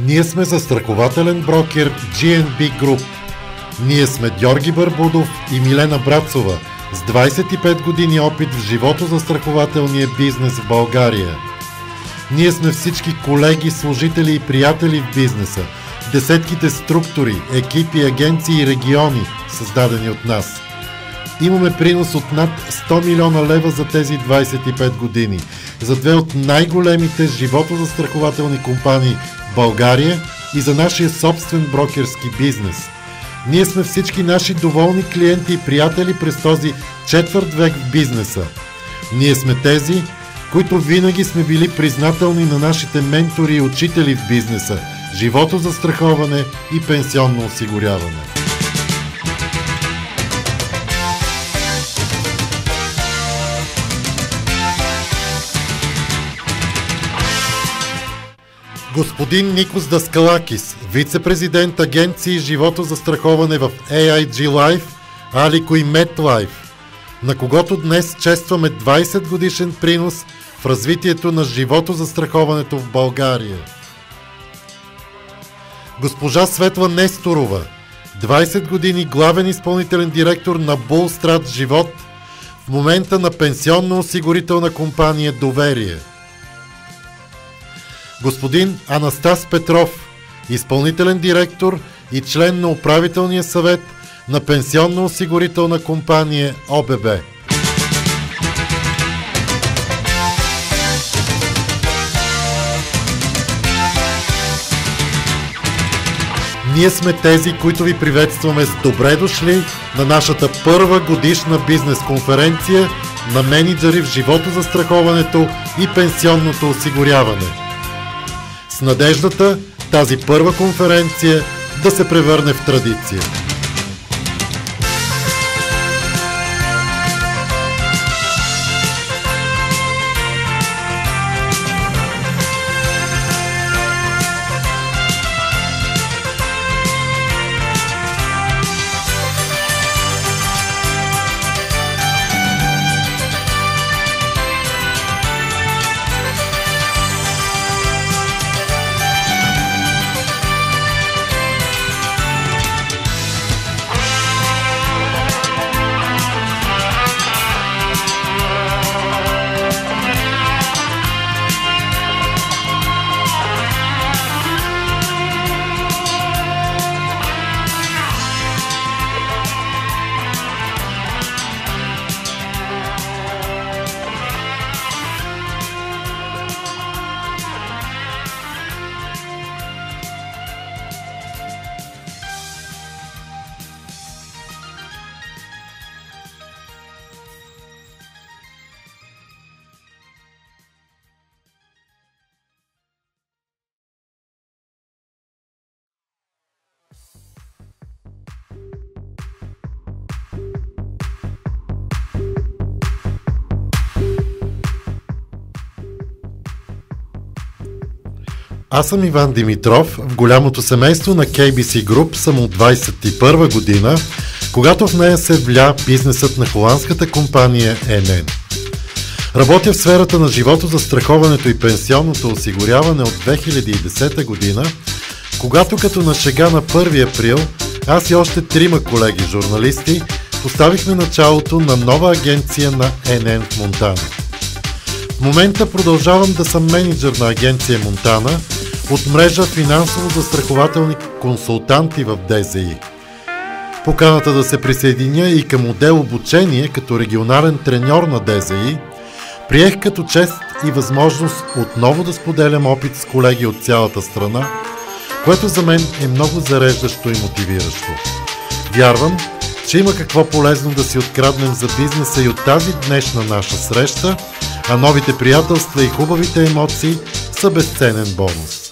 Ние сме застрахователен брокер GNB Group. Ние сме Георги Барбудов и Милена Брацова с 25 години опит в животозастрахователния бизнес в България. Ние сме всички колеги, служители и приятели в бизнеса, десетките структури, екипи, агенции и региони, създадени от нас. Имаме принос от над 100 милиона лева за тези 25 години, за две от най-големите животозастрахователни компании в България и за нашия собствен брокерски бизнес. Ние сме всички наши доволни клиенти и приятели през този четвърт век в бизнеса. Ние сме тези, които винаги сме били признателни на нашите ментори и учители в бизнеса, животозастраховане и пенсионно осигуряване. Господин Никос Даскалакис, вице-президент агенции животозастраховане в AIG Life, Алико и MetLife, на когото днес честваме 20 годишен принос в развитието на животозастраховането в България. Госпожа Светла Несторова, 20 години главен изпълнителен директор на Булстрат Живот, в момента на пенсионно-осигурителна компания Доверие. Господин Анастас Петров, изпълнителен директор и член на управителния съвет на пенсионно-осигурителна компания ОББ. Ние сме тези, които ви приветстваме с добре дошли на нашата първа годишна бизнес конференция на мениджъри в животозастраховането и пенсионното осигуряване. С надеждата тази първа конференция да се превърне в традиция. Аз съм Иван Димитров, в голямото семейство на KBC Group съм от 21 година, когато в нея се вля бизнесът на холандската компания NN. Работя в сферата на животозастраховането и пенсионното осигуряване от 2010 година, когато като на шега на 1 април аз и още 3 колеги журналисти поставихме началото на нова агенция на NN в Монтана. В момента продължавам да съм мениджър на агенция Монтана от мрежа финансово-застрахователни консултанти в ДЗИ. Поканата да се присъединя и към отдел обучение като регионален треньор на ДЗИ приех като чест и възможност отново да споделям опит с колеги от цялата страна, което за мен е много зареждащо и мотивиращо. Вярвам, че има какво полезно да си откраднем за бизнеса и от тази днешна наша среща, а новите приятелства и хубавите емоции са безценен бонус.